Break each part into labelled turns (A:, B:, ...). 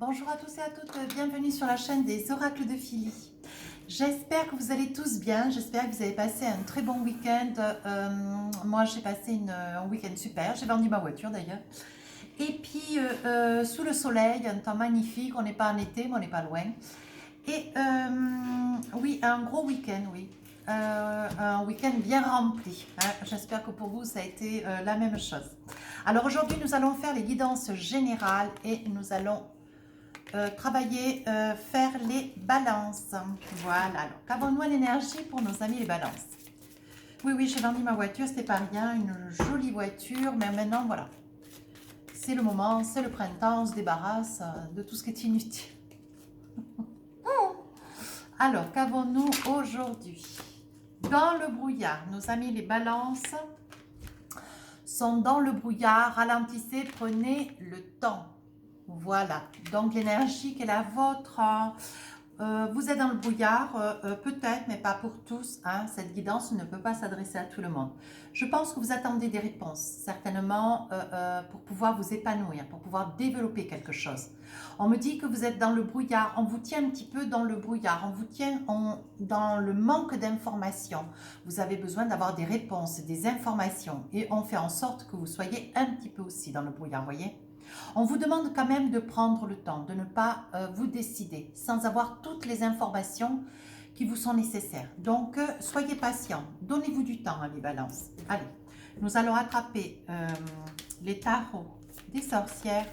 A: Bonjour à tous et à toutes, bienvenue sur la chaîne des oracles de Philly. J'espère que vous allez tous bien, j'espère que vous avez passé un très bon week-end. Moi j'ai passé un week-end super, j'ai vendu ma voiture d'ailleurs. Et puis sous le soleil, un temps magnifique, on n'est pas en été mais on n'est pas loin. Et oui, un gros week-end, oui. Un week-end bien rempli, hein. J'espère que pour vous ça a été la même chose. Alors aujourd'hui nous allons faire les guidances générales et nous allons travailler, faire les balances. Voilà, alors qu'avons-nous en énergie pour nos amis les balances? Oui, oui, j'ai vendu ma voiture, c'était pas rien, une jolie voiture, mais maintenant, voilà. C'est le moment, c'est le printemps, on se débarrasse de tout ce qui est inutile. Alors, qu'avons-nous aujourd'hui? Dans le brouillard, nos amis les balances sont dans le brouillard, ralentissez, prenez le temps. Voilà, donc l'énergie qui est la vôtre, vous êtes dans le brouillard, peut-être, mais pas pour tous, hein. Cette guidance ne peut pas s'adresser à tout le monde. Je pense que vous attendez des réponses, certainement, pour pouvoir vous épanouir, pour pouvoir développer quelque chose. On me dit que vous êtes dans le brouillard, on vous tient un petit peu dans le brouillard, on vous tient dans le manque d'informations. Vous avez besoin d'avoir des réponses, des informations, et on fait en sorte que vous soyez un petit peu aussi dans le brouillard, voyez? On vous demande quand même de prendre le temps, de ne pas vous décider sans avoir toutes les informations qui vous sont nécessaires. Donc, soyez patient, donnez-vous du temps, hein, les balances. Allez, nous allons attraper les tarots des sorcières,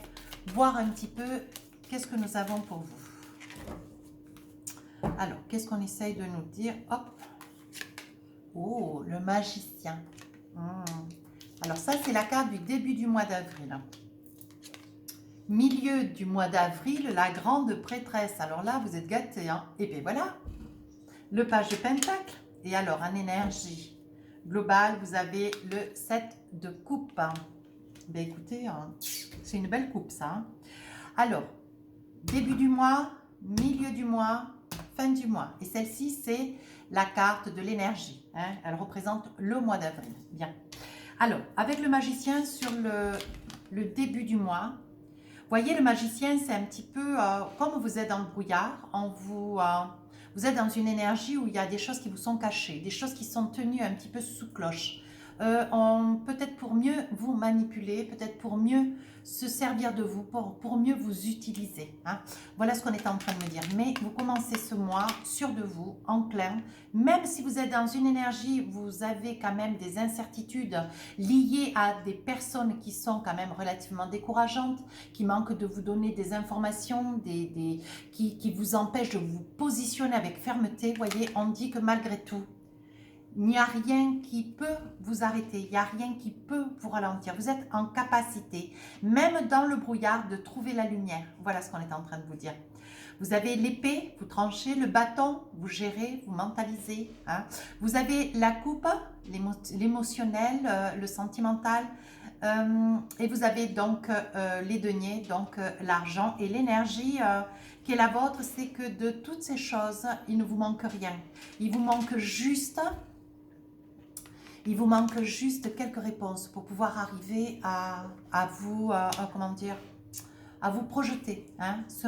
A: voir un petit peu qu'est-ce que nous avons pour vous. Alors, qu'est-ce qu'on essaye de nous dire? Hop. Oh, le magicien. Alors ça, c'est la carte du début du mois d'avril. Milieu du mois d'avril, la grande prêtresse. Alors là, vous êtes gâtés, hein. Et bien voilà, le page de pentacle. Et alors, en énergie globale, vous avez le 7 de coupe. Ben écoutez, hein, c'est une belle coupe, ça. Hein. Alors, début du mois, milieu du mois, fin du mois. Et celle-ci, c'est la carte de l'énergie. Hein. Elle représente le mois d'avril. Bien. Alors, avec le magicien sur le début du mois, voyez, le magicien, c'est un petit peu comme vous êtes dans le brouillard, vous êtes dans une énergie où il y a des choses qui vous sont cachées, des choses qui sont tenues un petit peu sous cloche. Peut-être pour mieux vous manipuler, peut-être pour mieux se servir de vous, pour mieux vous utiliser. Hein. Voilà ce qu'on est en train de me dire. Mais vous commencez ce mois sûr de vous, enclin. Même si vous êtes dans une énergie, vous avez quand même des incertitudes liées à des personnes qui sont quand même relativement décourageantes, qui manquent de vous donner des informations, qui vous empêchent de vous positionner avec fermeté. Vous voyez, on dit que malgré tout, il n'y a rien qui peut vous arrêter, il n'y a rien qui peut vous ralentir. Vous êtes en capacité, même dans le brouillard, de trouver la lumière. Voilà ce qu'on est en train de vous dire. Vous avez l'épée, vous tranchez, le bâton, vous gérez, vous mentalisez. Hein. Vous avez la coupe, l'émotionnel, le sentimental. Et vous avez donc les deniers, donc l'argent et l'énergie qui est la vôtre. C'est que de toutes ces choses, il ne vous manque rien. Il vous manque juste quelques réponses pour pouvoir arriver à vous, comment dire, à vous projeter, hein, ce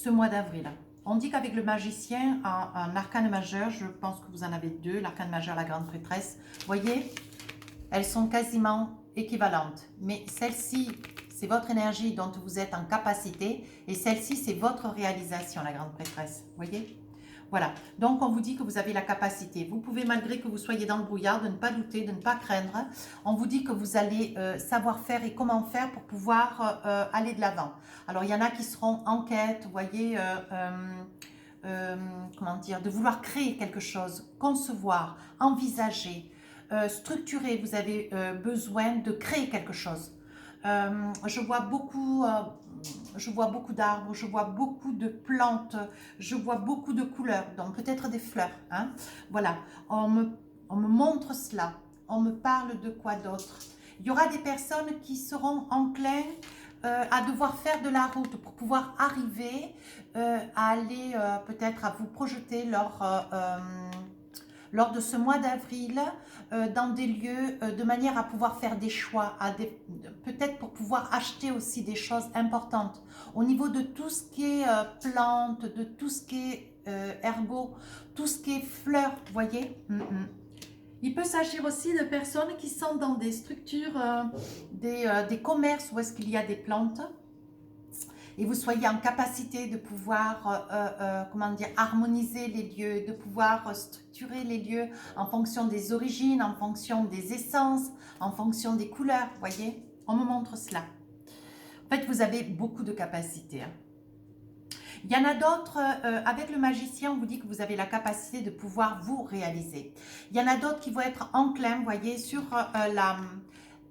A: mois d'avril. On dit qu'avec le magicien, un arcane majeur, je pense que vous en avez deux, l'arcane majeur, la grande prêtresse, voyez, elles sont quasiment équivalentes. Mais celle-ci, c'est votre énergie dont vous êtes en capacité, et celle-ci, c'est votre réalisation, la grande prêtresse, voyez. Voilà, donc on vous dit que vous avez la capacité. Vous pouvez, malgré que vous soyez dans le brouillard, de ne pas douter, de ne pas craindre. On vous dit que vous allez savoir faire et comment faire pour pouvoir aller de l'avant. Alors, il y en a qui seront en quête, vous voyez, comment dire, de vouloir créer quelque chose, concevoir, envisager, structurer. Vous avez besoin de créer quelque chose. Je vois beaucoup d'arbres, je vois beaucoup de plantes, je vois beaucoup de couleurs, donc peut-être des fleurs. Hein. Voilà, on me montre cela, on me parle de quoi d'autre. Il y aura des personnes qui seront enclins à devoir faire de la route pour pouvoir arriver à aller peut-être à vous projeter lors de ce mois d'avril dans des lieux de manière à pouvoir faire des choix, peut-être pour pouvoir acheter aussi des choses importantes. Au niveau de tout ce qui est plantes, de tout ce qui est ergot, tout ce qui est fleurs, vous voyez. Il peut s'agir aussi de personnes qui sont dans des structures, des commerces où est-ce qu'il y a des plantes et vous soyez en capacité de pouvoir, comment dire, harmoniser les lieux, de pouvoir structurer les lieux en fonction des origines, en fonction des essences, en fonction des couleurs, vous voyez. On me montre cela. En fait, vous avez beaucoup de capacités. Il y en a d'autres, avec le magicien, on vous dit que vous avez la capacité de pouvoir vous réaliser. Il y en a d'autres qui vont être enclins, vous voyez, sur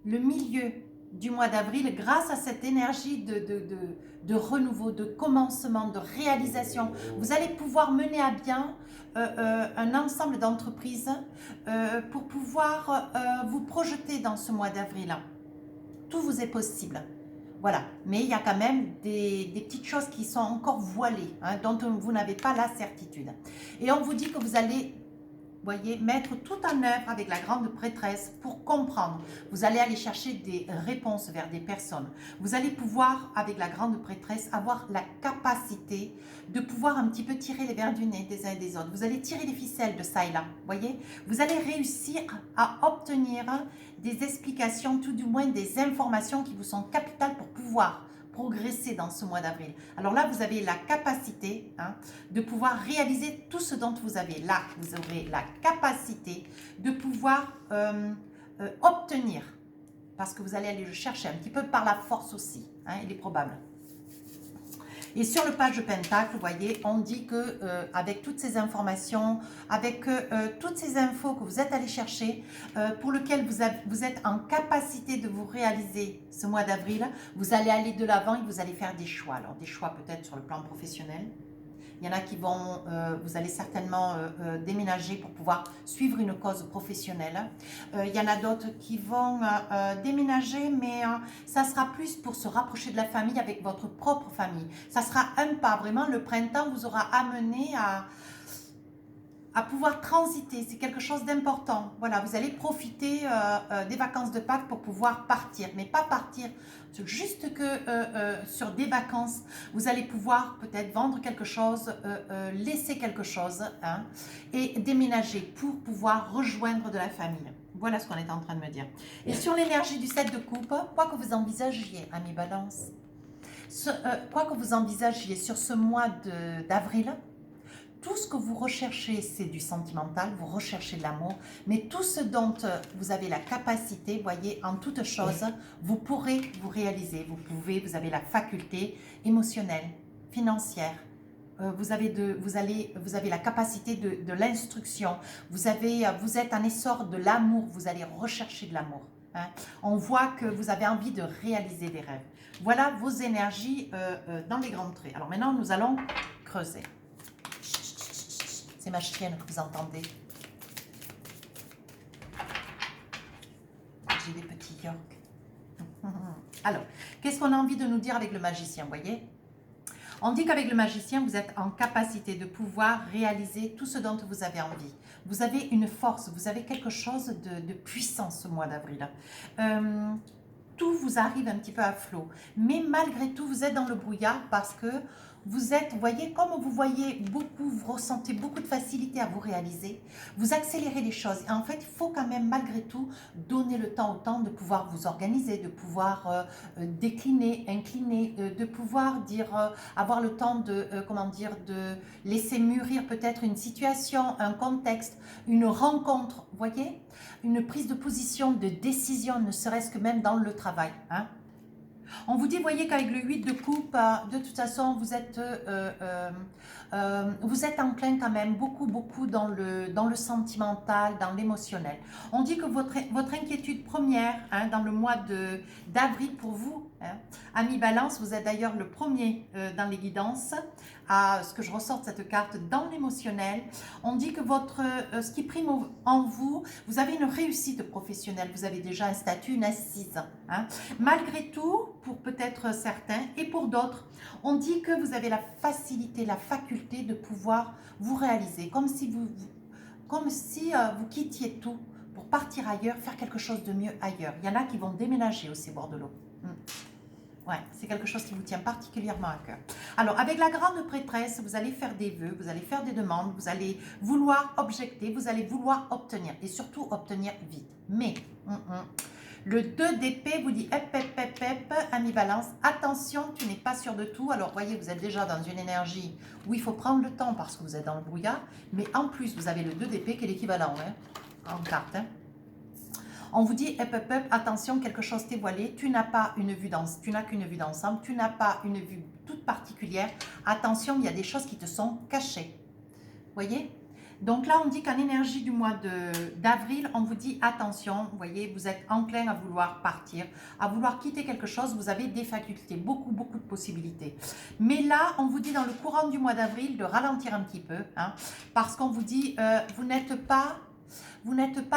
A: le milieu du mois d'avril, grâce à cette énergie de renouveau, de commencement, de réalisation. Vous allez pouvoir mener à bien un ensemble d'entreprises pour pouvoir vous projeter dans ce mois d'avril. Tout vous est possible. Voilà, mais il y a quand même des petites choses qui sont encore voilées, hein, dont vous n'avez pas la certitude. Et on vous dit que vous allez, voyez, mettre tout en œuvre avec la grande prêtresse pour comprendre. Vous allez aller chercher des réponses vers des personnes. Vous allez pouvoir, avec la grande prêtresse, avoir la capacité de pouvoir un petit peu tirer les verres du nez des uns et des autres. Vous allez tirer les ficelles de ça et là, voyez. Vous allez réussir à obtenir des explications, tout du moins des informations qui vous sont capitales pour pouvoir progresser dans ce mois d'avril. Alors là, vous avez la capacité de pouvoir réaliser tout ce dont vous avez. Là, vous aurez la capacité de pouvoir obtenir, parce que vous allez aller le chercher un petit peu par la force aussi, il est probable. Et sur le page de Pentacle, vous voyez, on dit que avec toutes ces informations, avec toutes ces infos que vous êtes allé chercher, pour lesquelles vous êtes en capacité de vous réaliser ce mois d'avril, vous allez aller de l'avant et vous allez faire des choix. Alors des choix peut-être sur le plan professionnel. Il y en a qui vont, vous allez certainement déménager pour pouvoir suivre une cause professionnelle. Il y en a d'autres qui vont déménager, mais ça sera plus pour se rapprocher de la famille avec votre propre famille. Ça sera un pas, vraiment, le printemps vous aura amené à pouvoir transiter, c'est quelque chose d'important. Voilà, vous allez profiter des vacances de Pâques pour pouvoir partir, mais pas partir juste que sur des vacances, vous allez pouvoir peut-être vendre quelque chose, laisser quelque chose et déménager pour pouvoir rejoindre de la famille. Voilà ce qu'on est en train de me dire. Et sur l'énergie du 7 de coupe, quoi que vous envisagiez, amis Balance, quoi que vous envisagiez sur ce mois d'avril, tout ce que vous recherchez, c'est du sentimental, vous recherchez de l'amour, mais tout ce dont vous avez la capacité, voyez, en toute chose, vous pourrez vous réaliser. Vous avez la faculté émotionnelle, financière, vous avez la capacité de l'instruction, vous êtes en essor de l'amour, vous allez rechercher de l'amour. On voit que vous avez envie de réaliser des rêves. Voilà vos énergies dans les grands traits. Alors maintenant, nous allons creuser. C'est ma chienne que vous entendez. J'ai des petits York. Alors, qu'est-ce qu'on a envie de nous dire avec le magicien, vous voyez? On dit qu'avec le magicien, vous êtes en capacité de pouvoir réaliser tout ce dont vous avez envie. Vous avez une force, vous avez quelque chose de puissant ce mois d'avril. Tout vous arrive un petit peu à flot. Mais malgré tout, vous êtes dans le brouillard parce que vous êtes, vous voyez, comme vous voyez beaucoup, vous ressentez beaucoup de facilité à vous réaliser, vous accélérez les choses. Et en fait, il faut quand même, malgré tout, donner le temps au temps de pouvoir vous organiser, de pouvoir décliner, incliner, de pouvoir dire, avoir le temps de, comment dire, de laisser mûrir peut-être une situation, un contexte, une rencontre, vous voyez, une prise de position, de décision, ne serait-ce que même dans le travail, On vous dit, voyez qu'avec le 8 de coupe, de toute façon, vous êtes enclin quand même beaucoup dans le sentimental, dans l'émotionnel. On dit que votre inquiétude première dans le mois d'avril pour vous, amis Balance, vous êtes d'ailleurs le premier dans les guidances, à ce que je ressorte cette carte dans l'émotionnel. On dit que ce qui prime en vous, vous avez une réussite professionnelle, vous avez déjà un statut, une assise. Malgré tout, pour peut-être certains et pour d'autres, on dit que vous avez la facilité, la faculté de pouvoir vous réaliser, comme si comme si vous quittiez tout pour partir ailleurs, faire quelque chose de mieux ailleurs. Il y en a qui vont déménager aussi au bord de l'eau. Ouais, c'est quelque chose qui vous tient particulièrement à cœur. Alors, avec la grande prêtresse, vous allez faire des vœux, vous allez faire des demandes, vous allez vouloir objecter, vous allez vouloir obtenir, et surtout obtenir vite. Mais, le 2 d'épée vous dit, ami balance, attention, tu n'es pas sûr de tout. Alors, voyez, vous êtes déjà dans une énergie où il faut prendre le temps parce que vous êtes dans le brouillard, mais en plus, vous avez le 2 d'épée qui est l'équivalent en carte. On vous dit, attention, quelque chose t'est voilé, tu n'as pas une vue tu n'as qu'une vue d'ensemble, tu n'as pas une vue toute particulière. Attention, il y a des choses qui te sont cachées. Voyez? Donc là, on dit qu'en énergie du mois d'avril, on vous dit attention, vous voyez, vous êtes enclin à vouloir partir, à vouloir quitter quelque chose, vous avez des facultés, beaucoup de possibilités. Mais là, on vous dit dans le courant du mois d'avril de ralentir un petit peu, parce qu'on vous dit, vous n'êtes pas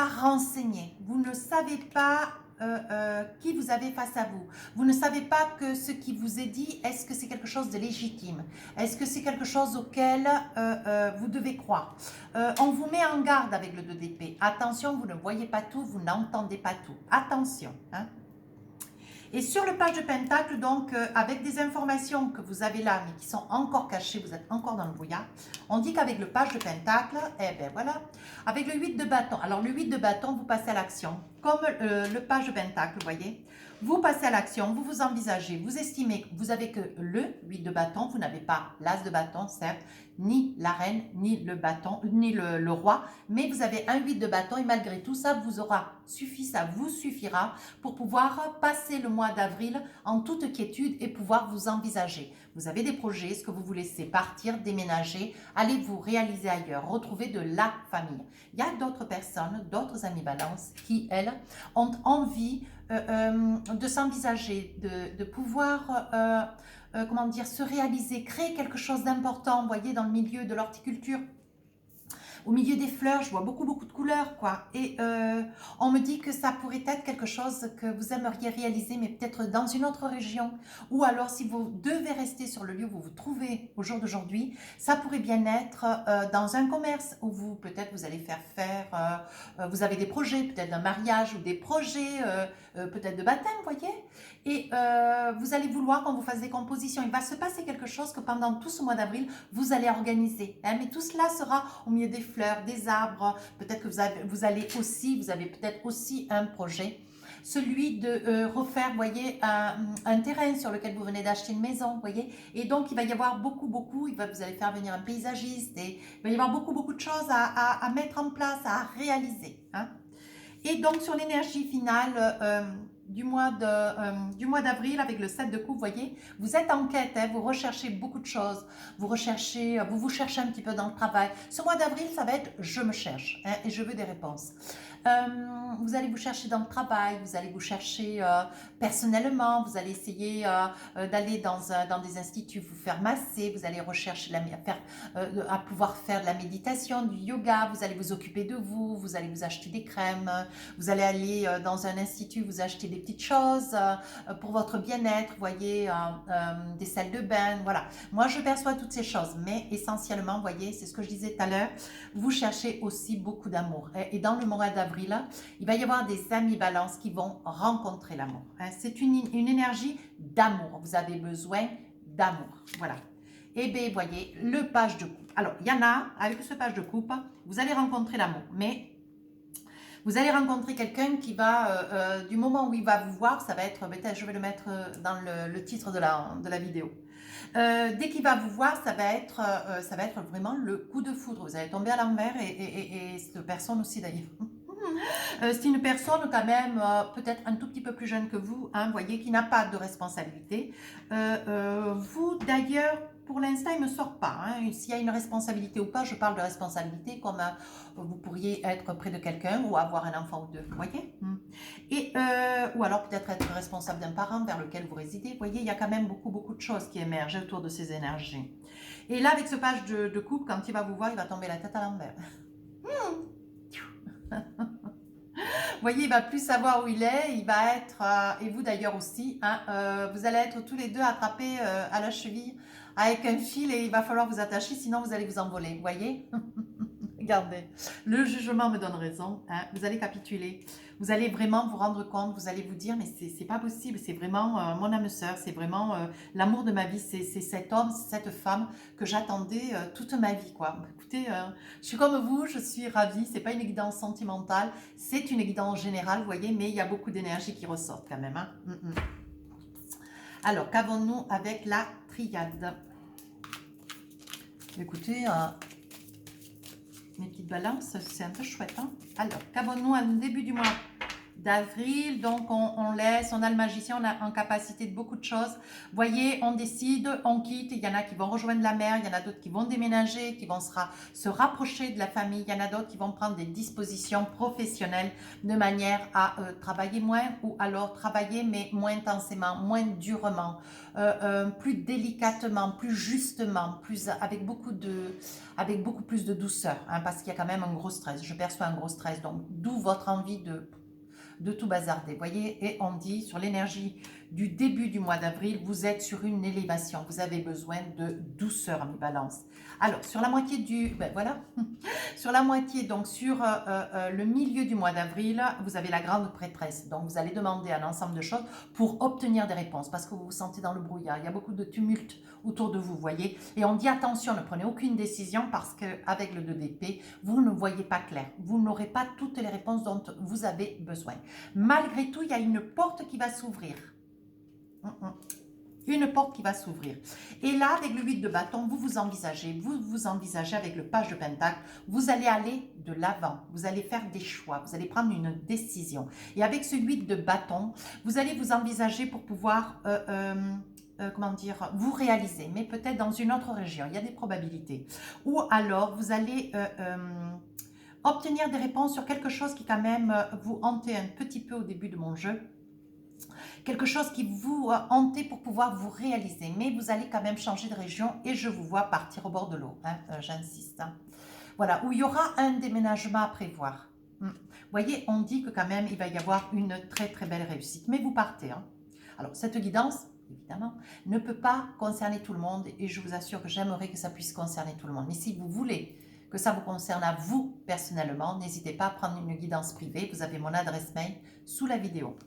A: renseigné, vous ne savez pas qui vous avez face à vous. Vous ne savez pas que ce qui vous est dit, est-ce que c'est quelque chose de légitime? Est-ce que c'est quelque chose auquel vous devez croire? On vous met en garde avec le 2 d'épée. Attention, vous ne voyez pas tout, vous n'entendez pas tout. Attention. Et sur le page de Pentacle, donc, avec des informations que vous avez là, mais qui sont encore cachées, vous êtes encore dans le brouillard, on dit qu'avec le page de Pentacle, eh bien voilà, avec le 8 de bâton, alors le 8 de bâton, vous passez à l'action, comme le page de Pentacle, vous voyez, vous passez à l'action, vous vous envisagez, vous estimez que vous avez que le 8 de bâton, vous n'avez pas l'as de bâton, certes, ni la reine, ni le bâton, ni le roi, mais vous avez un 8 de bâton et malgré tout ça ça vous suffira pour pouvoir passer le mois d'avril en toute quiétude et pouvoir vous envisager. Vous avez des projets, ce que vous vous laissez partir, déménager, allez vous réaliser ailleurs, retrouver de la famille. Il y a d'autres personnes, d'autres amis balance qui, elles, ont envie de s'envisager, de pouvoir comment dire, se réaliser, créer quelque chose d'important, vous voyez, dans le milieu de l'horticulture. Au milieu des fleurs, je vois beaucoup de couleurs, quoi. Et on me dit que ça pourrait être quelque chose que vous aimeriez réaliser, mais peut-être dans une autre région. Ou alors, si vous devez rester sur le lieu où vous vous trouvez au jour d'aujourd'hui, ça pourrait bien être dans un commerce où peut-être vous allez vous avez des projets, peut-être d'un mariage ou des projets peut-être de baptême, vous voyez. Et vous allez vouloir qu'on vous fasse des compositions. Il va se passer quelque chose que pendant tout ce mois d'avril, vous allez organiser. Mais tout cela sera au milieu des fleurs, des arbres. Peut-être que vous avez peut-être aussi un projet. Celui de refaire, vous voyez, un terrain sur lequel vous venez d'acheter une maison, vous voyez. Et donc, il va y avoir vous allez faire venir un paysagiste et il va y avoir beaucoup de choses à mettre en place, à réaliser. Et donc, sur l'énergie finale du mois d'avril avec le 7 de coupe, vous voyez, vous êtes en quête, vous recherchez beaucoup de choses, vous vous cherchez un petit peu dans le travail. Ce mois d'avril, ça va être « je me cherche et je veux des réponses ». Vous allez vous chercher dans le travail, vous allez vous chercher personnellement, vous allez essayer d'aller dans des instituts, vous faire masser, vous allez rechercher à pouvoir faire de la méditation, du yoga, vous allez vous occuper de vous, vous allez vous acheter des crèmes, vous allez aller dans un institut, vous acheter des petites choses pour votre bien-être, vous voyez, des salles de bain, voilà. Moi, je perçois toutes ces choses, mais essentiellement, vous voyez, c'est ce que je disais tout à l'heure, vous cherchez aussi beaucoup d'amour. Et dans le mois d'avril, il va y avoir des amis balance qui vont rencontrer l'amour. C'est une énergie d'amour. Vous avez besoin d'amour. Voilà. Et bien, voyez, le page de coupe. Alors, il y en a, avec ce page de coupe, vous allez rencontrer l'amour. Mais vous allez rencontrer quelqu'un qui va, du moment où il va vous voir, ça va être, je vais le mettre dans le titre de la vidéo. Dès qu'il va vous voir, ça va être vraiment le coup de foudre. Vous allez tomber à l'envers et cette personne aussi d'ailleurs. C'est une personne quand même peut-être un tout petit peu plus jeune que vous, vous voyez, qui n'a pas de responsabilité. Vous d'ailleurs, pour l'instant, il ne me sort pas. S'il y a une responsabilité ou pas, je parle de responsabilité comme vous pourriez être près de quelqu'un ou avoir un enfant ou deux, vous voyez. Et, ou alors peut-être être responsable d'un parent vers lequel vous résidez. Vous voyez, il y a quand même beaucoup de choses qui émergent autour de ces énergies. Et là, avec ce page de coupe, quand il va vous voir, il va tomber la tête à l'envers. Vous voyez, il va plus savoir où il est, il va être, et vous d'ailleurs aussi, vous allez être tous les deux attrapés à la cheville avec un fil et il va falloir vous attacher, sinon vous allez vous envoler, vous voyez. Regardez, le jugement me donne raison, hein. Vous allez capituler, vous allez vraiment vous rendre compte, vous allez vous dire, mais c'est pas possible, c'est vraiment mon âme sœur, c'est vraiment l'amour de ma vie, c'est cet homme, c'est cette femme que j'attendais toute ma vie, quoi. Écoutez, je suis comme vous, je suis ravie, c'est pas une guidance sentimentale, c'est une guidance générale, vous voyez, mais il y a beaucoup d'énergie qui ressort quand même, hein. Alors, qu'avons-nous avec la triade? Écoutez, mes petites balances, c'est un peu chouette, hein. Alors, qu'avons-nous au début du mois d'avril? Donc, on laisse, on a le magicien, on a en capacité de beaucoup de choses. Voyez, on décide, on quitte. Il y en a qui vont rejoindre la mer, il y en a d'autres qui vont déménager, qui vont se rapprocher de la famille. Il y en a d'autres qui vont prendre des dispositions professionnelles de manière à travailler moins ou alors travailler mais moins intensément, moins durement, plus délicatement, plus justement, plus avec beaucoup plus de douceur, hein, parce qu'il y a quand même un gros stress. Je perçois un gros stress, donc d'où votre envie de tout bazarder, voyez. Et on dit sur l'énergie du début du mois d'avril, vous êtes sur une élévation, vous avez besoin de douceur, mes balances. Alors, sur la moitié voilà, sur la moitié, donc sur le milieu du mois d'avril, vous avez la grande prêtresse. Donc, vous allez demander un ensemble de choses pour obtenir des réponses, parce que vous vous sentez dans le brouillard. Il y a beaucoup de tumulte autour de vous, voyez. Et on dit attention, ne prenez aucune décision, parce qu'avec le 2 d'épée, vous ne voyez pas clair. Vous n'aurez pas toutes les réponses dont vous avez besoin. Malgré tout, il y a une porte qui va s'ouvrir. Une porte qui va s'ouvrir. Et là, avec le 8 de bâton, vous vous envisagez avec le page de pentacle, vous allez aller de l'avant, vous allez faire des choix, vous allez prendre une décision. Et avec ce 8 de bâton, vous allez vous envisager pour pouvoir, comment dire, vous réaliser, mais peut-être dans une autre région, il y a des probabilités. Ou alors, vous allez obtenir des réponses sur quelque chose qui quand même vous hantait un petit peu au début de mon jeu. Quelque chose qui vous hantait pour pouvoir vous réaliser, mais vous allez quand même changer de région et je vous vois partir au bord de l'eau, hein, j'insiste. Hein. Voilà, où il y aura un déménagement à prévoir. Vous voyez, on dit que quand même il va y avoir une très très belle réussite, mais vous partez. Hein. Alors cette guidance, évidemment, ne peut pas concerner tout le monde et je vous assure que j'aimerais que ça puisse concerner tout le monde. Mais si vous voulez que ça vous concerne à vous personnellement, n'hésitez pas à prendre une guidance privée. Vous avez mon adresse mail sous la vidéo.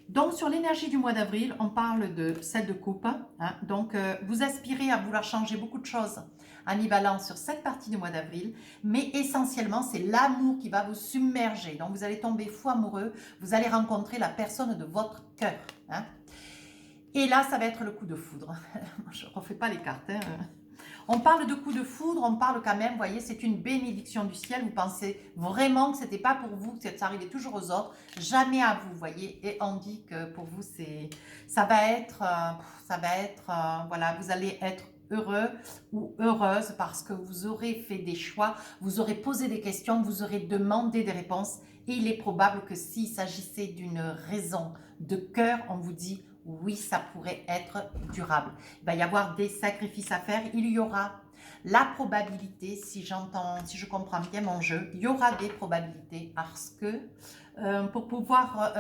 A: Donc, sur l'énergie du mois d'avril, on parle de 7 de coupe. Hein. Donc, vous aspirez à vouloir changer beaucoup de choses en y balance sur cette partie du mois d'avril. Mais essentiellement, c'est l'amour qui va vous submerger. Donc, vous allez tomber fou amoureux. Vous allez rencontrer la personne de votre cœur. Hein. Et là, ça va être le coup de foudre. Je ne refais pas les cartes. Hein. On parle de coup de foudre, on parle quand même, vous voyez, c'est une bénédiction du ciel. Vous pensez vraiment que ce n'était pas pour vous, que ça arrivait toujours aux autres, jamais à vous, vous voyez. Et on dit que pour vous, ça va être, voilà, vous allez être heureux ou heureuse parce que vous aurez fait des choix, vous aurez posé des questions, vous aurez demandé des réponses. Et il est probable que s'il s'agissait d'une raison de cœur, on vous dit oui, ça pourrait être durable. Il va y avoir des sacrifices à faire. Il y aura la probabilité, si je comprends bien mon jeu, il y aura des probabilités parce que pour pouvoir,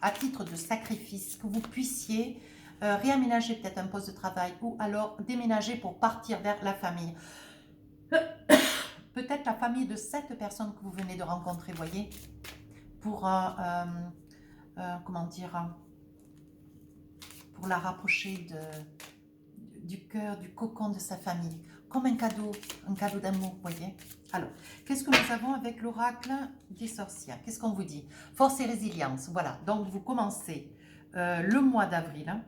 A: à titre de sacrifice, que vous puissiez réaménager peut-être un poste de travail ou alors déménager pour partir vers la famille. Peut-être la famille de cette personne que vous venez de rencontrer, voyez, pour, comment dire, pour la rapprocher du cœur, du cocon de sa famille, comme un cadeau d'amour, vous voyez. Alors, qu'est-ce que nous avons avec l'oracle des sorcières? Qu'est-ce qu'on vous dit? Force et résilience, voilà. Donc, vous commencez le mois d'avril, hein,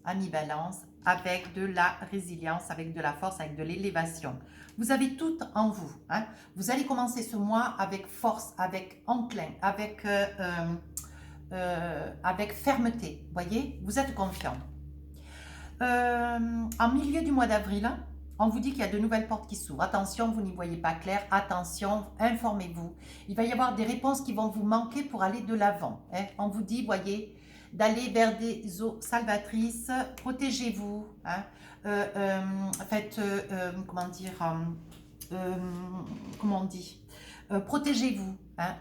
A: à mi-balance, avec de la résilience, avec de la force, avec de l'élévation. Vous avez tout en vous. Hein. Vous allez commencer ce mois avec force, avec enclin, avec fermeté, voyez, vous êtes confiant. En milieu du mois d'avril, on vous dit qu'il y a de nouvelles portes qui s'ouvrent. Attention, vous n'y voyez pas clair. Attention, informez-vous. Il va y avoir des réponses qui vont vous manquer pour aller de l'avant. Hein. On vous dit, voyez, d'aller vers des eaux salvatrices. Protégez-vous. Hein. Faites, comment dire, comment on dit, protégez-vous, hein,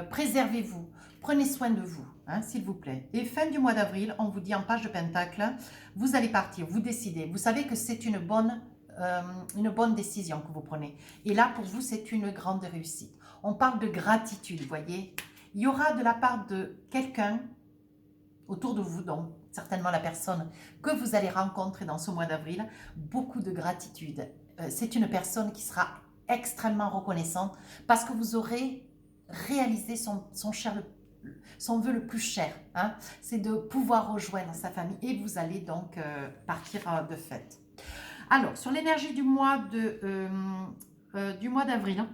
A: préservez-vous. Prenez soin de vous, hein, s'il vous plaît. Et fin du mois d'avril, on vous dit en page de pentacle, vous allez partir, vous décidez. Vous savez que c'est une bonne une bonne décision que vous prenez. Et là, pour vous, c'est une grande réussite. On parle de gratitude, vous voyez. Il y aura de la part de quelqu'un autour de vous, donc certainement la personne que vous allez rencontrer dans ce mois d'avril, beaucoup de gratitude. C'est une personne qui sera extrêmement reconnaissante parce que vous aurez réalisé son vœu le plus cher, hein, c'est de pouvoir rejoindre sa famille et vous allez donc partir de fête. Alors, sur l'énergie du mois d'avril, hein,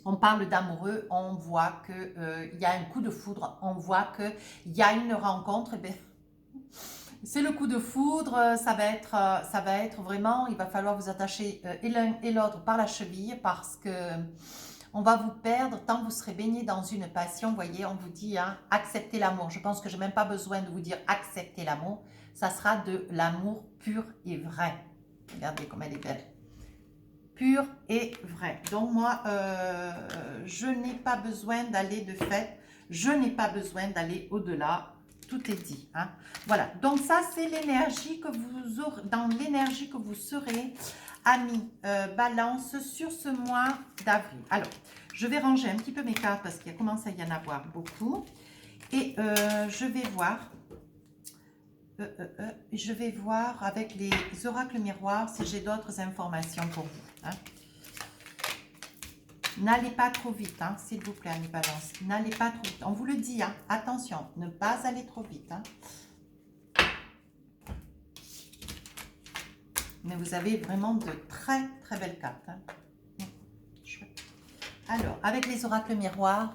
A: on parle d'amoureux, on voit qu'il y a un coup de foudre, on voit qu'il y a une rencontre, eh bien, c'est le coup de foudre, ça va être vraiment, il va falloir vous attacher et l'un et l'autre par la cheville parce que on va vous perdre tant vous serez baigné dans une passion. Vous voyez, on vous dit, hein, acceptez l'amour. Je pense que je n'ai même pas besoin de vous dire acceptez l'amour. Ça sera de l'amour pur et vrai. Regardez comme elle est belle. Pur et vrai. Donc moi, je n'ai pas besoin d'aller de fête. Je n'ai pas besoin d'aller au-delà. Tout est dit. Hein. Voilà. Donc ça, c'est l'énergie que vous aurez, dans l'énergie que vous serez, amis, balance sur ce mois d'avril. Alors, je vais ranger un petit peu mes cartes parce qu'il commence à y en avoir beaucoup. Et je vais voir avec les oracles miroirs si j'ai d'autres informations pour vous. Hein. N'allez pas trop vite, hein, s'il vous plaît, amis balance. N'allez pas trop vite. On vous le dit, hein, attention, ne pas aller trop vite. Hein. Mais vous avez vraiment de très très belles cartes. Hein. Alors, avec les oracles miroirs,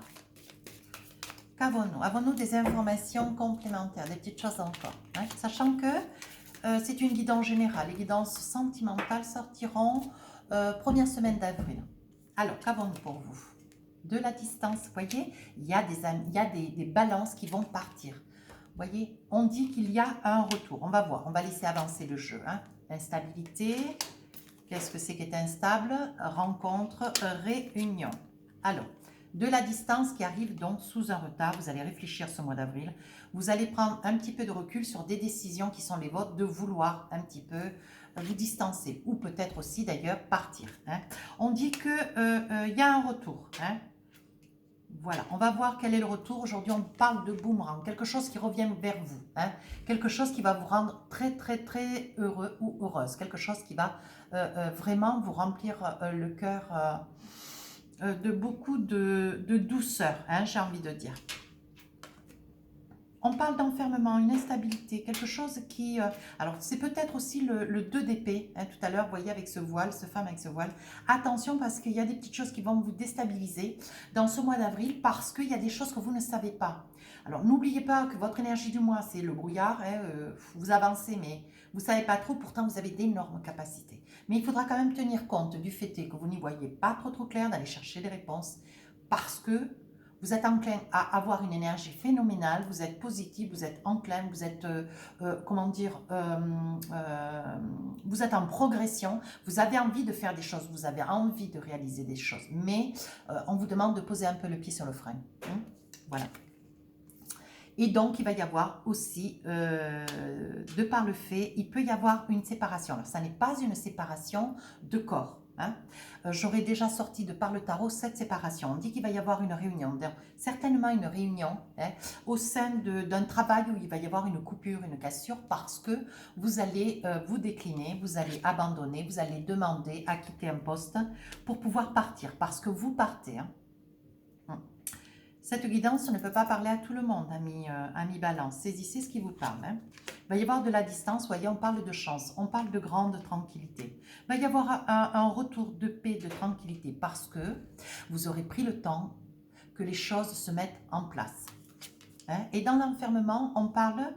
A: qu'avons-nous? Avons-nous des informations complémentaires, des petites choses encore, hein? Sachant que c'est une guidance générale. Les guidances sentimentales sortiront première semaine d'avril. Alors, qu'avons-nous pour vous? De la distance, vous voyez, il y a des balances qui vont partir. Vous voyez, on dit qu'il y a un retour. On va voir, on va laisser avancer le jeu. Hein. Instabilité, qu'est-ce que c'est qui est instable? Rencontre, réunion. Alors, de la distance qui arrive donc sous un retard, vous allez réfléchir ce mois d'avril. Vous allez prendre un petit peu de recul sur des décisions qui sont les vôtres, de vouloir un petit peu vous distancer ou peut-être aussi d'ailleurs partir. Hein. On dit qu'il y a un retour. Hein. Voilà, on va voir quel est le retour. Aujourd'hui, on parle de boomerang, quelque chose qui revient vers vous. Hein. Quelque chose qui va vous rendre très, très, très heureux ou heureuse. Quelque chose qui va vraiment vous remplir le cœur de beaucoup de douceur, hein, j'ai envie de dire. On parle d'enfermement, une instabilité, quelque chose qui... alors, c'est peut-être aussi le 2 d'épée, hein, tout à l'heure, vous voyez, avec ce voile, cette femme avec ce voile. Attention, parce qu'il y a des petites choses qui vont vous déstabiliser dans ce mois d'avril, parce qu'il y a des choses que vous ne savez pas. Alors, n'oubliez pas que votre énergie du mois, c'est le brouillard, hein, vous avancez, mais vous ne savez pas trop, pourtant, vous avez d'énormes capacités. Mais il faudra quand même tenir compte du fait que vous n'y voyez pas trop clair, d'aller chercher des réponses, parce que vous êtes enclin à avoir une énergie phénoménale, vous êtes positif, vous êtes enclin, vous êtes, comment dire, vous êtes en progression, vous avez envie de faire des choses, vous avez envie de réaliser des choses, mais on vous demande de poser un peu le pied sur le frein. Hein. Voilà. Et donc, il va y avoir aussi, de par le fait, il peut y avoir une séparation. Alors, ça n'est pas une séparation de corps. Hein. J'aurais déjà sorti de par le tarot cette séparation. On dit qu'il va y avoir une réunion, certainement une réunion hein, au sein d'un travail où il va y avoir une coupure, une cassure, parce que vous allez vous décliner, vous allez abandonner, vous allez demander à quitter un poste pour pouvoir partir, parce que vous partez. Hein. Cette guidance ne peut pas parler à tout le monde, amis balance. Saisissez ce qui vous parle. Hein. Il va y avoir de la distance, voyez, on parle de chance, on parle de grande tranquillité. Il va y avoir un retour de paix, de tranquillité, parce que vous aurez pris le temps que les choses se mettent en place. Hein. Et dans l'enfermement, on parle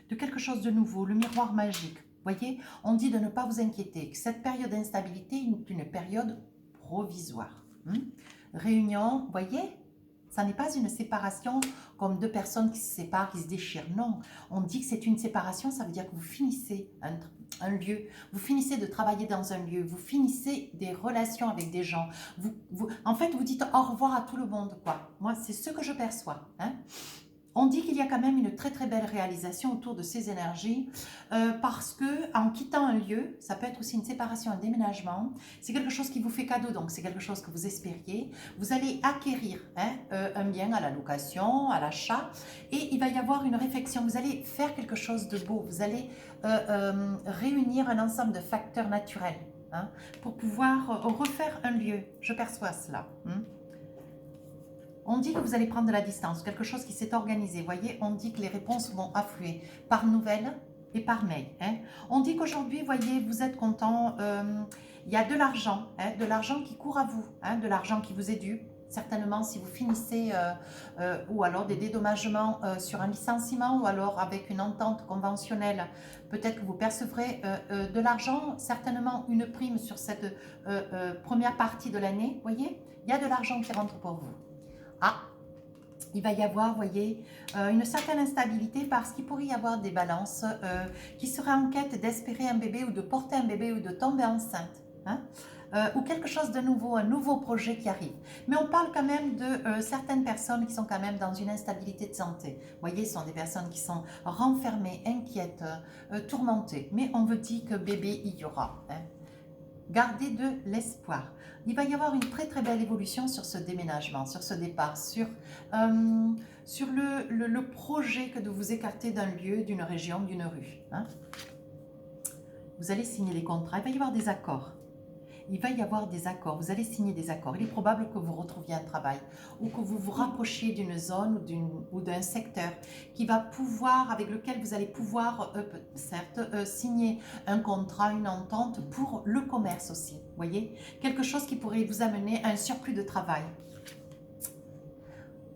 A: de quelque chose de nouveau, le miroir magique. Voyez, on dit de ne pas vous inquiéter, que cette période d'instabilité est une période provisoire. Hein. Réunion, voyez, ça n'est pas une séparation comme deux personnes qui se séparent, qui se déchirent. Non, on dit que c'est une séparation, ça veut dire que vous finissez un lieu, vous finissez de travailler dans un lieu, vous finissez des relations avec des gens. En fait, vous dites au revoir à tout le monde, quoi. Moi, c'est ce que je perçois. Hein. On dit qu'il y a quand même une très très belle réalisation autour de ces énergies parce que en quittant un lieu, ça peut être aussi une séparation, un déménagement, c'est quelque chose qui vous fait cadeau, donc c'est quelque chose que vous espériez. Vous allez acquérir un bien à la location, à l'achat, et il va y avoir une réflexion. Vous allez faire quelque chose de beau, vous allez réunir un ensemble de facteurs naturels pour pouvoir refaire un lieu. Je perçois cela. On dit que vous allez prendre de la distance, quelque chose qui s'est organisé. Vous voyez, on dit que les réponses vont affluer par nouvelles et par mail. On dit qu'aujourd'hui, voyez, vous êtes content. Il y a de l'argent qui court à vous, de l'argent qui vous est dû. Certainement, si vous finissez, ou alors des dédommagements sur un licenciement, ou alors avec une entente conventionnelle, peut-être que vous percevrez de l'argent, certainement une prime sur cette première partie de l'année. Vous voyez, il y a de l'argent qui rentre pour vous. Ah, il va y avoir, voyez, une certaine instabilité parce qu'il pourrait y avoir des balances qui seraient en quête d'espérer un bébé ou de porter un bébé ou de tomber enceinte. Ou quelque chose de nouveau, un nouveau projet qui arrive. Mais on parle quand même de certaines personnes qui sont quand même dans une instabilité de santé. Vous voyez, ce sont des personnes qui sont renfermées, inquiètes, tourmentées. Mais on veut dire que bébé, il y aura. Gardez de l'espoir. Il va y avoir une très très belle évolution sur ce déménagement, sur ce départ, sur le projet que de vous écarter d'un lieu, d'une région, d'une rue. Vous allez signer les contrats, il va y avoir des accords. Il va y avoir des accords, vous allez signer des accords. Il est probable que vous retrouviez un travail ou que vous vous rapprochiez d'une zone ou d'un secteur qui va pouvoir, avec lequel vous allez pouvoir, certes, signer un contrat, une entente pour le commerce aussi. Voyez, quelque chose qui pourrait vous amener à un surplus de travail.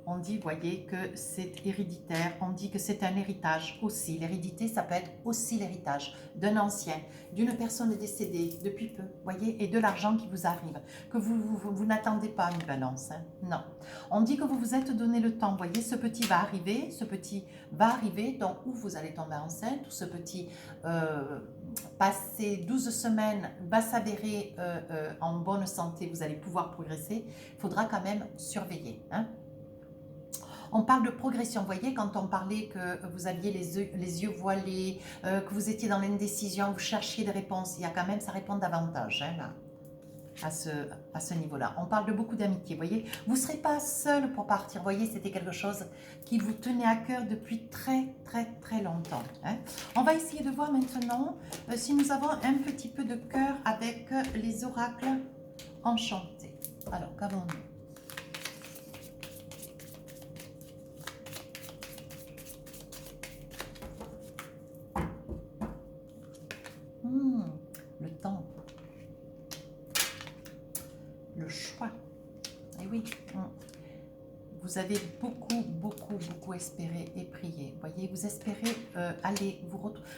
A: On dit, voyez, que c'est héréditaire, on dit que c'est un héritage aussi. L'hérédité, ça peut être aussi l'héritage d'un ancien, d'une personne décédée depuis peu, voyez, et de l'argent qui vous arrive, que vous n'attendez pas une balance, non. On dit que vous vous êtes donné le temps, voyez, ce petit va arriver, donc où vous allez tomber enceinte, ou ce petit passer 12 semaines va s'avérer en bonne santé, vous allez pouvoir progresser, il faudra quand même surveiller, On parle de progression, vous voyez, quand on parlait que vous aviez les yeux voilés, que vous étiez dans l'indécision, vous cherchiez des réponses, il y a quand même, ça répond davantage, là, à ce niveau-là. On parle de beaucoup d'amitié, vous voyez. Vous ne serez pas seul pour partir, vous voyez, c'était quelque chose qui vous tenait à cœur depuis très, très, très longtemps. On va essayer de voir maintenant si nous avons un petit peu de cœur avec les oracles enchantés. Alors, qu'avons-nous ? Le temps, le choix. Et oui, vous avez beaucoup espéré et prié. Vous voyez, vous espérez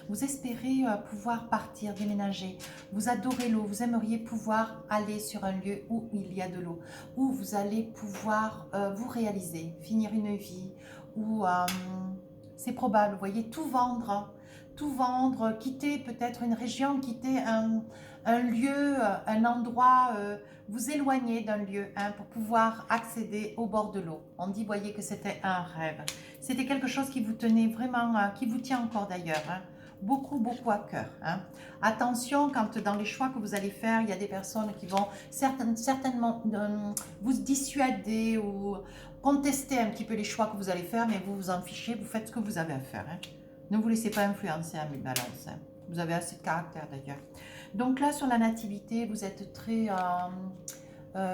A: vous espérez pouvoir partir, déménager. Vous adorez l'eau, vous aimeriez pouvoir aller sur un lieu où il y a de l'eau, où vous allez pouvoir vous réaliser, finir une vie, où c'est probable, vous voyez, tout vendre, quitter peut-être une région, quitter un lieu, un endroit, vous éloigner d'un lieu pour pouvoir accéder au bord de l'eau. On dit, voyez, que c'était un rêve. C'était quelque chose qui vous tenait vraiment, qui vous tient encore d'ailleurs, beaucoup à cœur. Attention, quand dans les choix que vous allez faire, il y a des personnes qui vont certainement vous dissuader ou contester un petit peu les choix que vous allez faire, mais vous vous en fichez, vous faites ce que vous avez à faire. Ne vous laissez pas influencer à balance. Vous avez assez de caractère d'ailleurs. Donc là, sur la nativité, vous êtes très,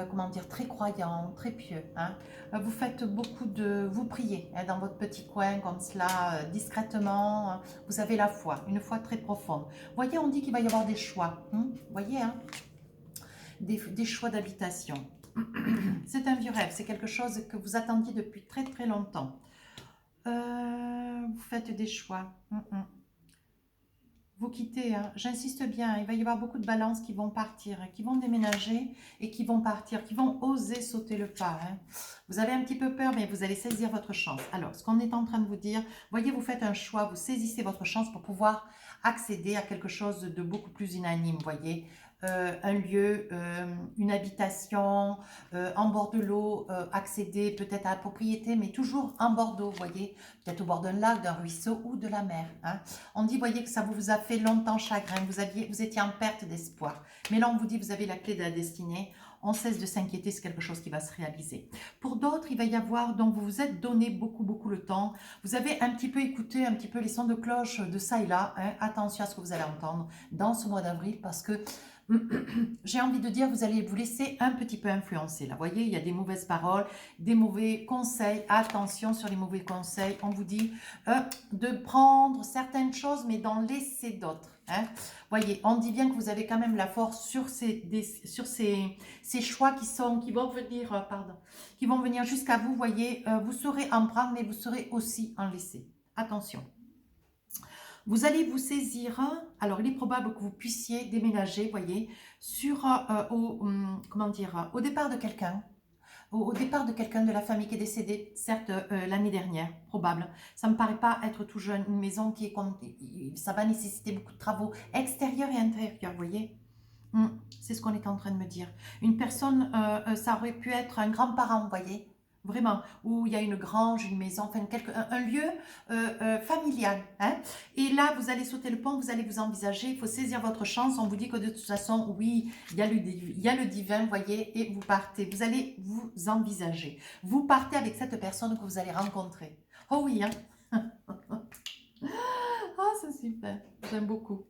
A: comment dire, très croyant, très pieux. Vous faites beaucoup de... Vous priez dans votre petit coin comme cela, discrètement. Vous avez la foi, une foi très profonde. Vous voyez, on dit qu'il va y avoir des choix. Vous voyez, des choix d'habitation. C'est un vieux rêve, c'est quelque chose que vous attendiez depuis très très longtemps. Vous faites des choix. Vous quittez, j'insiste bien, il va y avoir beaucoup de balances qui vont partir, qui vont déménager et qui vont partir, qui vont oser sauter le pas. Vous avez un petit peu peur, mais vous allez saisir votre chance. Alors, ce qu'on est en train de vous dire, voyez, vous faites un choix, vous saisissez votre chance pour pouvoir accéder à quelque chose de beaucoup plus unanime, vous voyez. Un lieu, une habitation, en bord de l'eau, accéder peut-être à la propriété, mais toujours en bord d'eau, vous voyez, peut-être au bord d'un lac, d'un ruisseau ou de la mer. Hein. On dit, voyez, que ça vous a fait longtemps chagrin, vous étiez en perte d'espoir. Mais là, on vous dit, vous avez la clé de la destinée, on cesse de s'inquiéter, c'est quelque chose qui va se réaliser. Pour d'autres, il va y avoir, donc vous vous êtes donné beaucoup le temps, vous avez un petit peu écouté un petit peu les sons de cloche de ça et là, hein. Attention à ce que vous allez entendre dans ce mois d'avril, parce que j'ai envie de dire, vous allez vous laisser un petit peu influencer. Là, vous voyez, il y a des mauvaises paroles, des mauvais conseils. Attention sur les mauvais conseils. On vous dit de prendre certaines choses, mais d'en laisser d'autres. Hein. Voyez, on dit bien que vous avez quand même la force sur ces choix qui vont venir, qui vont venir jusqu'à vous. Voyez, vous saurez en prendre, mais vous saurez aussi en laisser. Attention. Vous allez vous saisir, alors il est probable que vous puissiez déménager, voyez, sur, comment dire, au départ de quelqu'un, au départ de quelqu'un de la famille qui est décédé, certes l'année dernière, probable. Ça ne me paraît pas être tout jeune, une maison qui est comme, ça va nécessiter beaucoup de travaux extérieurs et intérieurs, vous voyez. C'est ce qu'on est en train de me dire. Une personne, ça aurait pu être un grand-parent, vous voyez. Vraiment, où il y a une grange, une maison, enfin un lieu familial. Hein. Et là, vous allez sauter le pont, vous allez vous envisager, il faut saisir votre chance. On vous dit que de toute façon, oui, il y a le divin, voyez, et vous partez. Vous allez vous envisager. Vous partez avec cette personne que vous allez rencontrer. Oh oui, hein. Ah, c'est super, j'aime beaucoup.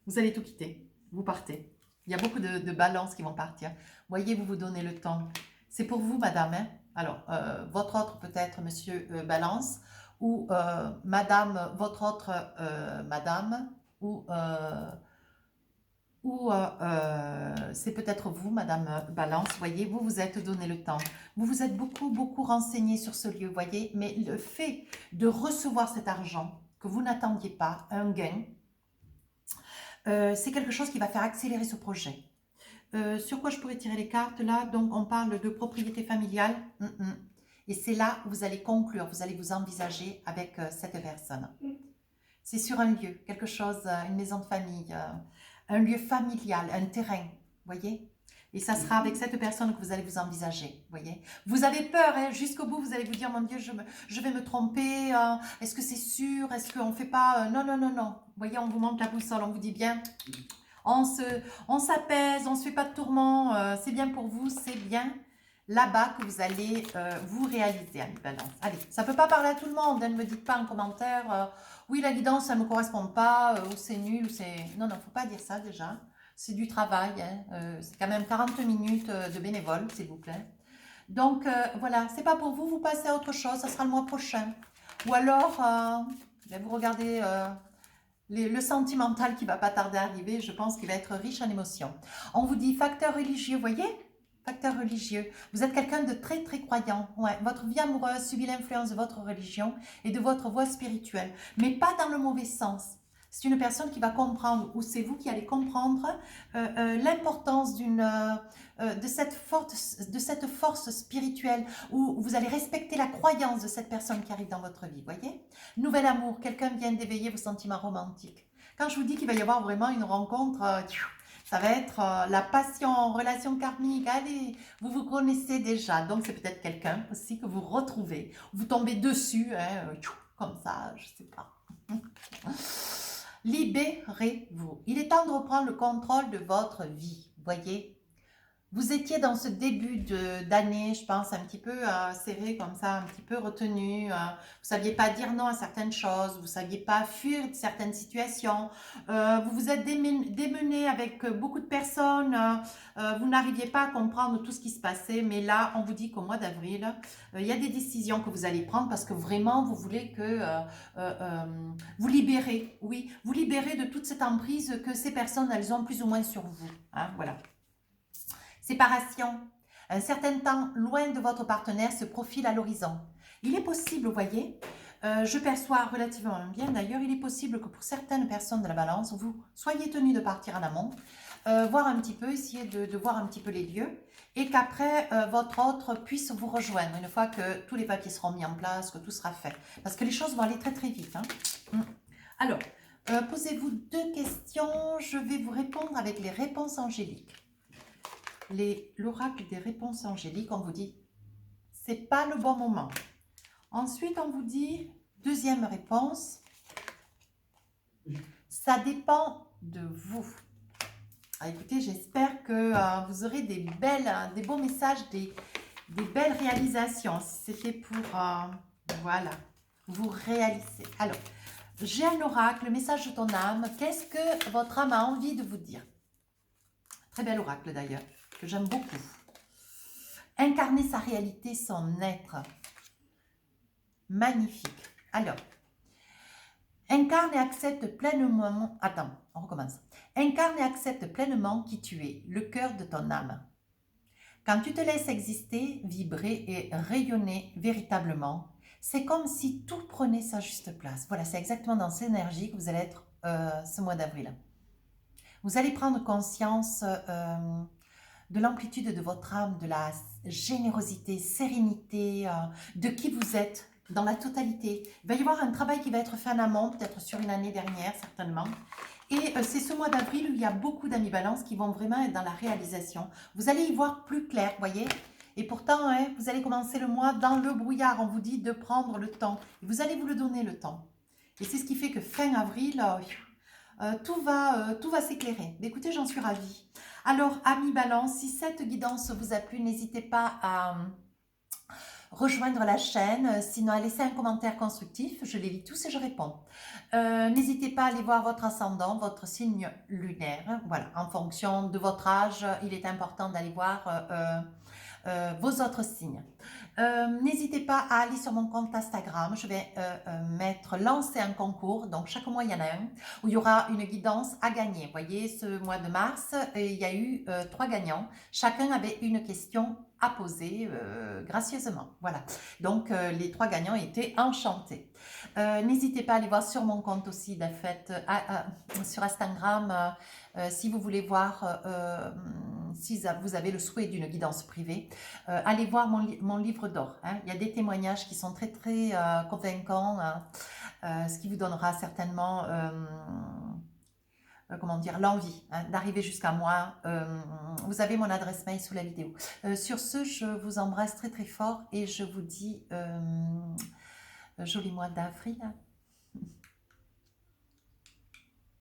A: Vous allez tout quitter, vous partez. Il y a beaucoup de balances qui vont partir. Voyez, vous vous donnez le temps. C'est pour vous, madame. Hein. Alors, votre autre peut-être, monsieur Balance, ou madame, votre autre madame, ou c'est peut-être vous, madame Balance. Voyez, vous vous êtes donné le temps. Vous vous êtes beaucoup renseigné sur ce lieu, voyez. Mais le fait de recevoir cet argent que vous n'attendiez pas, un gain, c'est quelque chose qui va faire accélérer ce projet. Sur quoi je pourrais tirer les cartes là? Donc on parle de propriété familiale. Et c'est là où vous allez conclure, vous allez vous envisager avec cette personne. C'est sur un lieu, quelque chose, une maison de famille, un lieu familial, un terrain, voyez? Et ça sera avec cette personne que vous allez vous envisager, voyez? Vous avez peur, hein, jusqu'au bout, vous allez vous dire, mon Dieu, je vais me tromper, est-ce que c'est sûr, est-ce qu'on ne fait pas... Non. Vous voyez, on vous montre la boussole, on vous dit bien... On s'apaise, on ne se fait pas de tourments, c'est bien pour vous, c'est bien là-bas que vous allez vous réaliser, Annie Balance. Allez, ça ne peut pas parler à tout le monde, hein, ne me dites pas en commentaire, oui la guidance ça ne me correspond pas, ou c'est nul, ou c'est... Non, il ne faut pas dire ça déjà, c'est du travail, hein, c'est quand même 40 minutes de bénévole, s'il vous plaît. Donc voilà, c'est pas pour vous, vous passez à autre chose, ça sera le mois prochain. Ou alors, vous regardez... le sentimental qui va pas tarder à arriver, je pense qu'il va être riche en émotions. On vous dit facteur religieux, voyez? Facteur religieux. Vous êtes quelqu'un de très croyant. Ouais. Votre vie amoureuse subit l'influence de votre religion et de votre voie spirituelle. Mais pas dans le mauvais sens. C'est une personne qui va comprendre, ou c'est vous qui allez comprendre l'importance de cette force spirituelle, où vous allez respecter la croyance de cette personne qui arrive dans votre vie, voyez? Nouvel amour, quelqu'un vient d'éveiller vos sentiments romantiques. Quand je vous dis qu'il va y avoir vraiment une rencontre, ça va être la passion, relation karmique, allez, vous vous connaissez déjà, donc c'est peut-être quelqu'un aussi que vous retrouvez, vous tombez dessus, hein, comme ça, je sais pas. Libérez-vous. Il est temps de reprendre le contrôle de votre vie, voyez. Vous étiez dans ce début d'année, je pense, un petit peu serré comme ça, un petit peu retenu. Vous ne saviez pas dire non à certaines choses, vous ne saviez pas fuir de certaines situations. Vous vous êtes démené avec beaucoup de personnes. Vous n'arriviez pas à comprendre tout ce qui se passait. Mais là, on vous dit qu'au mois d'avril, il y a des décisions que vous allez prendre parce que vraiment, vous voulez que vous libérez. Oui, vous libérez de toute cette emprise que ces personnes, elles ont plus ou moins sur vous. Hein, voilà. Séparation. Un certain temps loin de votre partenaire se profile à l'horizon. Il est possible, vous voyez, je perçois relativement bien d'ailleurs, il est possible que pour certaines personnes de la balance, vous soyez tenu de partir en amont, voir un petit peu, essayer de voir un petit peu les lieux, et qu'après, votre autre puisse vous rejoindre, une fois que tous les papiers seront mis en place, que tout sera fait. Parce que les choses vont aller très vite. Hein. Alors, Posez-vous 2 questions. Je vais vous répondre avec les réponses angéliques. L'oracle des réponses angéliques, on vous dit, c'est pas le bon moment. Ensuite, on vous dit, deuxième réponse, ça dépend de vous. Écoutez, j'espère que vous aurez des beaux messages, des belles réalisations. Si c'était pour, voilà, vous réaliser. Alors, j'ai un oracle, le message de ton âme. Qu'est-ce que votre âme a envie de vous dire? Très bel oracle d'ailleurs, que j'aime beaucoup. Incarner sa réalité, son être. Magnifique. Alors, incarne et accepte pleinement... Attends, on recommence. Incarne et accepte pleinement qui tu es, le cœur de ton âme. Quand tu te laisses exister, vibrer et rayonner véritablement, c'est comme si tout prenait sa juste place. Voilà, c'est exactement dans cette énergie que vous allez être ce mois d'avril. Vous allez prendre conscience de l'amplitude de votre âme, de la générosité, sérénité, de qui vous êtes dans la totalité. Il va y avoir un travail qui va être fait en amont, peut-être sur une année dernière, certainement. Et c'est ce mois d'avril où il y a beaucoup d'amis balance qui vont vraiment être dans la réalisation. Vous allez y voir plus clair, voyez. Et pourtant, hein, vous allez commencer le mois dans le brouillard. On vous dit de prendre le temps. Et vous allez vous le donner, le temps. Et c'est ce qui fait que fin avril, tout va s'éclairer. Écoutez, j'en suis ravie. Alors, amis balance, si cette guidance vous a plu, n'hésitez pas à rejoindre la chaîne, sinon à laisser un commentaire constructif, je les lis tous et je réponds. N'hésitez pas à aller voir votre ascendant, votre signe lunaire, voilà, en fonction de votre âge, il est important d'aller voir vos autres signes. N'hésitez pas à aller sur mon compte Instagram, je vais lancer un concours, donc chaque mois il y en a un, où il y aura une guidance à gagner. Vous voyez, ce mois de mars, il y a eu 3 gagnants, chacun avait une question à poser gracieusement. Voilà, donc les 3 gagnants étaient enchantés. N'hésitez pas à aller voir sur mon compte aussi, de fait, sur Instagram, si vous voulez voir, si vous avez le souhait d'une guidance privée, allez voir mon livre d'or. Hein. Il y a des témoignages qui sont très très convaincants, hein, ce qui vous donnera certainement comment dire, l'envie hein, d'arriver jusqu'à moi. Vous avez mon adresse mail sous la vidéo. Sur ce, je vous embrasse très très fort et je vous dis joli mois d'avril.